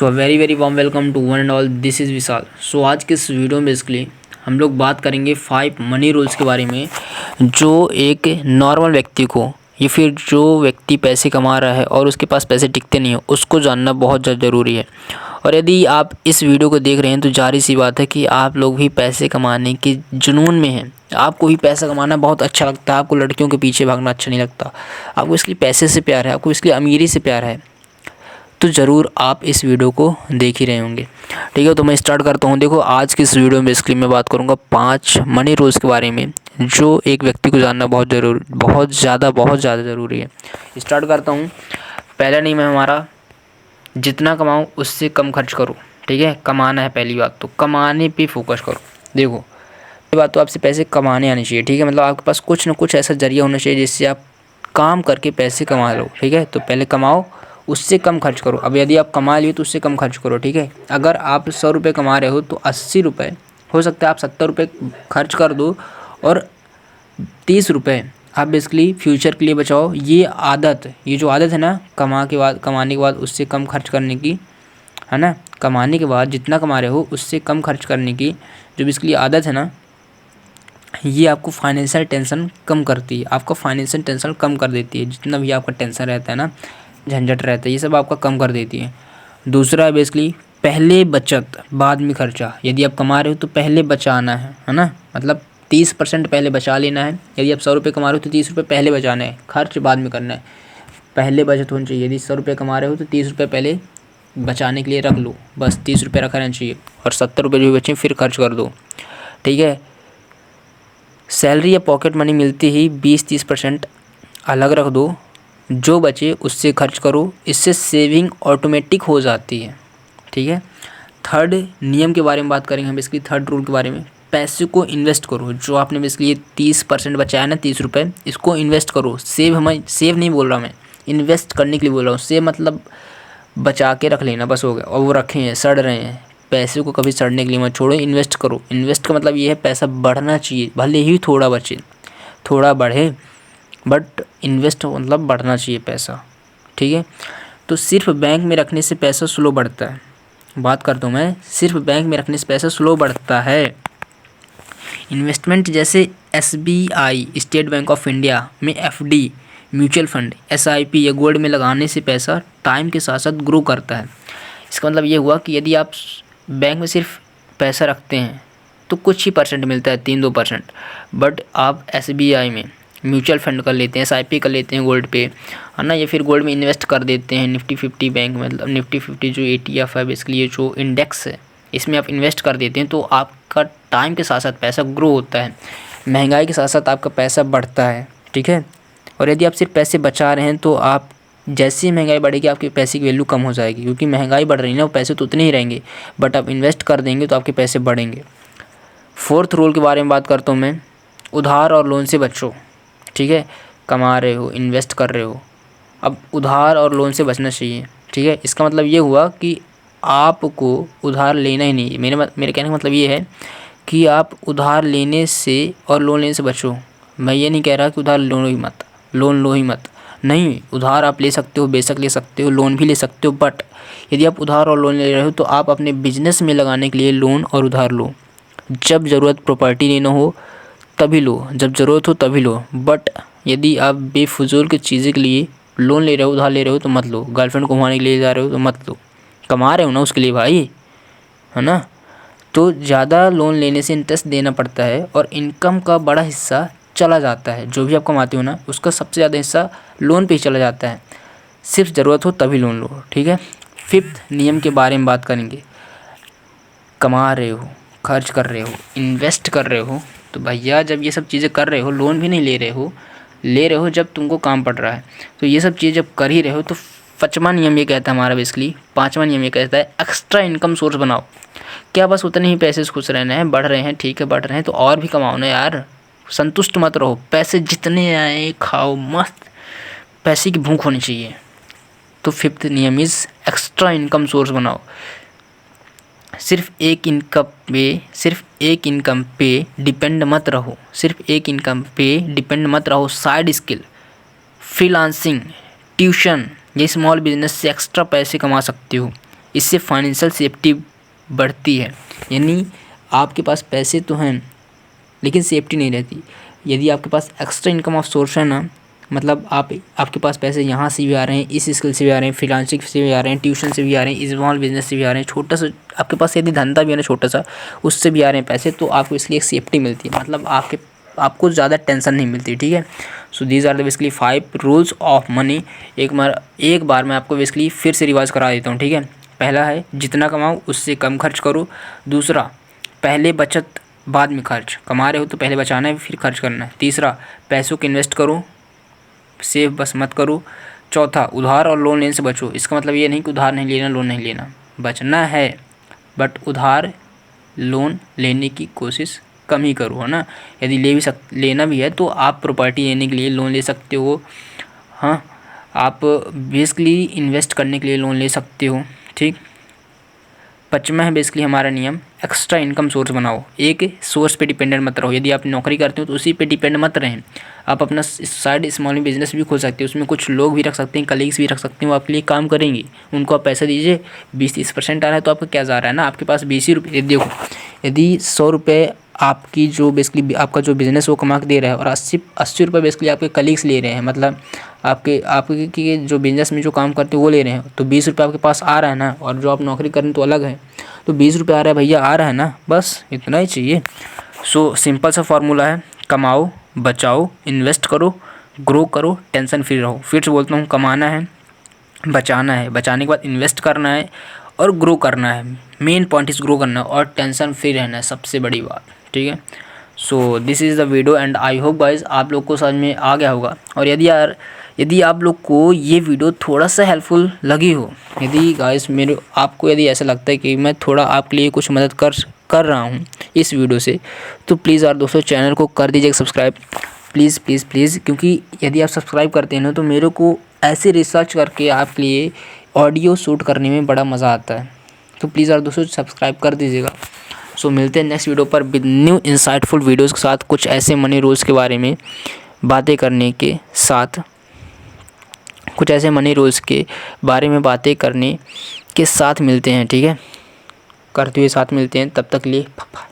So very very warm welcome to one and all, this is Vishal. So आज के इस video में basically हम लोग बात करेंगे 5 मनी रूल्स के बारे में, जो एक नॉर्मल व्यक्ति को या फिर जो व्यक्ति पैसे कमा रहा है और उसके पास पैसे टिकते नहीं हो उसको जानना बहुत ज़्यादा ज़रूरी है। और यदि आप इस वीडियो को देख रहे हैं तो जाहिर सी बात है कि आप लोग भी पैसे कमाने के जुनून में हैं। आपको भी पैसा कमाना बहुत अच्छा लगता है, आपको लड़कियों के पीछे भागना अच्छा नहीं लगता, आपको इसलिए पैसे से प्यार है, आपको इसलिए अमीरी से प्यार है, तो ज़रूर आप इस वीडियो को देख ही रहे होंगे। ठीक है, तो मैं स्टार्ट करता हूँ। देखो, आज की इस वीडियो में बेसिकली मैं बात करूँगा 5 मनी रूल्स के बारे में, जो एक व्यक्ति को जानना बहुत ज़्यादा ज़रूरी है। स्टार्ट करता हूँ। पहला नियम है हमारा, जितना कमाओ उससे कम खर्च करो। ठीक है, कमाना है पहली बात, तो कमाने पे फोकस करो। देखो, पहली बात तो आपसे पैसे कमाने आने चाहिए। ठीक है, मतलब आपके पास कुछ ना कुछ ऐसा जरिया होना चाहिए जिससे आप काम करके पैसे कमा लो। ठीक है, तो पहले कमाओ, उससे कम खर्च करो। अब यदि आप कमा लिए तो उससे कम खर्च करो। ठीक है, अगर आप 100 रुपये कमा रहे हो तो 80 रुपये, हो सकता है आप 70 रुपये खर्च कर दो और 30 रुपये आप बेसिकली फ्यूचर के लिए बचाओ। ये जो आदत है ना, कमाने के बाद उससे कम खर्च करने की, है ना, कमाने के बाद जितना कमा रहे हो उससे कम खर्च करने की जो बेसिकली आदत है ना, ये आपको फाइनेंशियल टेंशन कम करती है। आपका फाइनेंशियल टेंशन कम कर देती है। जितना भी आपका टेंशन रहता है ना, झंझट रहता है, ये सब आपका कम कर देती है। दूसरा है बेसिकली, पहले बचत बाद में खर्चा। यदि आप कमा रहे हो तो पहले बचाना है ना, मतलब 30% पहले बचा लेना है। यदि आप 100 रुपये कमा रहे हो तो 30 रुपये पहले बचाना है, खर्च बाद में करना है। पहले बचत होनी चाहिए। यदि 100 रुपये कमा रहे हो तो 30 रुपये पहले बचाने के लिए रख लो, बस 30 रुपये रखा रहना चाहिए, और 70 रुपये जो भी बचे फिर खर्च कर दो। ठीक है, सैलरी या पॉकेट मनी मिलती ही 20-30% अलग रख दो, जो बचे उससे खर्च करो। इससे सेविंग ऑटोमेटिक हो जाती है। ठीक है, थर्ड नियम के बारे में बात करेंगे हम, इसकी थर्ड रूल के बारे में। पैसे को इन्वेस्ट करो। जो आपने बेसिकली 30% बचाया ना, 30 रुपये, इसको इन्वेस्ट करो। सेव नहीं बोल रहा मैं, इन्वेस्ट करने के लिए बोल रहा हूँ। सेव मतलब बचा के रख लेना, बस हो गया, और वो रखे हैं, सड़ रहे हैं। पैसे को कभी सड़ने के लिए मत छोड़ो, इन्वेस्ट करो। इन्वेस्ट का मतलब ये है पैसा बढ़ना चाहिए, भले ही थोड़ा बचे, थोड़ा बढ़े, बट इन्वेस्ट मतलब बढ़ना चाहिए पैसा। ठीक है, तो सिर्फ बैंक में रखने से पैसा स्लो बढ़ता है। बात करता हूँ मैं, सिर्फ बैंक में रखने से पैसा स्लो बढ़ता है। इन्वेस्टमेंट जैसे SBI, state bank of India में FD, म्यूचुअल फंड, SIP या गोल्ड में लगाने से पैसा टाइम के साथ साथ ग्रो करता है। इसका मतलब ये हुआ कि यदि आप बैंक में सिर्फ पैसा रखते हैं तो कुछ ही परसेंट मिलता है, 3-2%, बट आप SBI में म्यूचुअल फंड कर लेते हैं, SIP कर लेते हैं गोल्ड पे, है ना, या फिर गोल्ड में इन्वेस्ट कर देते हैं निफ्टी 50 बैंक, मतलब निफ्टी 50 जो ETF है बेसिकली, ये जो इंडेक्स है, इसमें आप इन्वेस्ट कर देते हैं, तो आपका टाइम के साथ साथ पैसा ग्रो होता है, महंगाई के साथ साथ आपका पैसा बढ़ता है। ठीक है, और यदि आप सिर्फ पैसे बचा रहे हैं तो आप, जैसी महंगाई बढ़ेगी आपके पैसे की वैल्यू कम हो जाएगी, क्योंकि महंगाई बढ़ रही है ना, वो पैसे तो उतने ही रहेंगे, बट आप इन्वेस्ट कर देंगे तो आपके पैसे बढ़ेंगे। फोर्थ रूल के बारे में बात करता हूँ मैं, उधार और लोन से बचो। ठीक है, कमा रहे हो, इन्वेस्ट कर रहे हो, अब उधार और लोन से बचना चाहिए। ठीक है, इसका मतलब ये हुआ कि आपको उधार लेना ही नहीं। मेरे कहने का मतलब ये है कि आप उधार लेने से और लोन लेने से बचो। मैं ये नहीं कह रहा कि उधार लोन लो ही मत, नहीं, उधार आप ले सकते हो, बेशक ले सकते हो, लोन भी ले सकते हो, बट यदि आप उधार और लोन ले रहे हो तो आप अपने बिजनेस में लगाने के लिए लोन और उधार लो। जब ज़रूरत प्रॉपर्टी लेना हो तभी लो, जब ज़रूरत हो तभी लो, बट यदि आप बेफजूल की चीज़ें के लिए लोन ले रहे हो, उधार ले रहे हो तो मत लो। गर्लफ्रेंड को घुमाने के लिए जा रहे हो तो मत लो, कमा रहे हो ना उसके लिए भाई, है ना। तो ज़्यादा लोन लेने से इंटरेस्ट देना पड़ता है और इनकम का बड़ा हिस्सा चला जाता है। जो भी आप कमाते हो ना, उसका सबसे ज़्यादा हिस्सा लोन पे ही चला जाता है। सिर्फ ज़रूरत हो तभी लोन लो। ठीक है, फिफ्थ नियम के बारे में बात करेंगे। कमा रहे हो, खर्च कर रहे हो, इन्वेस्ट कर रहे हो, तो भैया जब ये सब चीज़ें कर रहे हो, लोन भी नहीं ले रहे हो जब तुमको काम पड़ रहा है, तो ये सब चीज़ जब कर ही रहे हो तो पाँचवां नियम ये कहता है हमारा, बेसिकली पाँचवां नियम ये कहता है, एक्स्ट्रा इनकम सोर्स बनाओ। क्या बस उतने ही पैसे से खुश रहना है? बढ़ रहे हैं, ठीक है, बढ़ रहे हैं तो और भी कमाओ ना यार, संतुष्ट मत रहो। पैसे जितने आए खाओ मस्त, पैसे की भूख होनी चाहिए। तो फिफ्थ नियम इज़ एक्स्ट्रा इनकम सोर्स बनाओ। सिर्फ एक इनकम पे डिपेंड मत रहो, साइड स्किल, फ्रीलांसिंग, ट्यूशन, ये स्मॉल बिजनेस से एक्स्ट्रा पैसे कमा सकते हो। इससे फाइनेंशियल सेफ्टी बढ़ती है। यानी आपके पास पैसे तो हैं लेकिन सेफ्टी नहीं रहती। यदि आपके पास एक्स्ट्रा इनकम ऑफ सोर्स है ना, मतलब आपके पास पैसे यहाँ से भी आ रहे हैं, इस स्किल से भी आ रहे हैं, फ्रीलांसिंग से भी आ रहे हैं, ट्यूशन से भी आ रहे हैं, स्मॉल बिजनेस से भी आ रहे हैं, छोटा सा आपके पास यदि धंधा भी है ना छोटा सा, उससे भी आ रहे हैं पैसे, तो आपको इसलिए एक सेफ्टी मिलती है। मतलब आपको ज़्यादा टेंशन नहीं मिलती, ठीक है। So these are the basically 5 rules of money. एक बार मैं आपको बेसिकली फिर से रिवाइज करा देता हूँ, ठीक है। पहला है जितना कमाओ उससे कम खर्च करो। दूसरा, पहले बचत बाद में खर्च। कमा रहे हो तो पहले बचाना है फिर खर्च करना है। तीसरा, पैसों को इन्वेस्ट करो, सेव बस मत करो। चौथा, उधार और लोन लेने से बचो। इसका मतलब ये नहीं कि उधार नहीं लेना, लोन नहीं लेना, बचना है, बट उधार लोन लेने की कोशिश कम ही करो, है ना। यदि लेना भी है तो आप प्रॉपर्टी लेने के लिए लोन ले सकते हो, हाँ। आप बेसिकली इन्वेस्ट करने के लिए लोन ले सकते हो, ठीक। 5वां है बेसिकली हमारा नियम, एक्स्ट्रा इनकम सोर्स बनाओ। एक सोर्स पे डिपेंडेंट मत रहो। यदि आप नौकरी करते हो तो उसी पे डिपेंड मत रहें। आप अपना साइड स्मॉल बिजनेस भी खोल सकते हो, उसमें कुछ लोग भी रख सकते हैं, कलीग्स भी रख सकते हैं, वो आपके लिए काम करेंगे। उनको आप पैसा दीजिए, 20-30% आ रहा है तो आपका क्या जा रहा है ना, आपके पास 20 ही रुपये। देखो, यदि 100 रुपये आपकी जो बेसिकली आपका जो बिज़नेस वो कमा के दे रहा है और 80 रुपये बेसिकली आपके कलीग्स ले रहे हैं, मतलब आपके जो बिजनेस में जो काम करते हैं वो ले रहे हैं, तो 20 रुपये आपके पास आ रहा है ना। और जो आप नौकरी कर रहे हैं तो अलग है, तो 20 रुपये आ रहा है भैया, आ रहा है ना, बस इतना ही चाहिए। सो सिंपल सा फार्मूला है, कमाओ, बचाओ, इन्वेस्ट करो, ग्रो करो, टेंशन फ्री रहो। फिर से बोलता हूँ, कमाना है, बचाना है, बचाने के बाद इन्वेस्ट करना है और ग्रो करना है। मेन पॉइंट इज़ ग्रो करना और टेंशन फ्री रहना है, सबसे बड़ी बात, ठीक है। So this is the video and I hope guys आप लोग को समझ में आ गया होगा। और यदि आप लोग को ये वीडियो थोड़ा सा हेल्पफुल लगी हो, यदि गाइस आपको यदि ऐसा लगता है कि मैं थोड़ा आपके लिए कुछ मदद कर रहा हूँ इस वीडियो से, तो प्लीज़ यार दोस्तों चैनल को कर दीजिएगा सब्सक्राइब, प्लीज़ प्लीज़ प्लीज़। क्योंकि यदि आप सब्सक्राइब करते हैं ना तो मेरे को ऐसे रिसर्च करके आपके लिए ऑडियो शूट करने में बड़ा मज़ा आता है। तो प्लीज़ यार दोस्तों सब्सक्राइब कर दीजिएगा। सो मिलते हैं नेक्स्ट वीडियो पर विद न्यू इंसाइटफुल वीडियोज़ के साथ, कुछ ऐसे मनी रूल्स के बारे में बातें करने के साथ, कुछ ऐसे मनी रूल्स के बारे में बातें करने के साथ मिलते हैं, ठीक है। करते हुए साथ मिलते हैं, तब तक लिए बाय।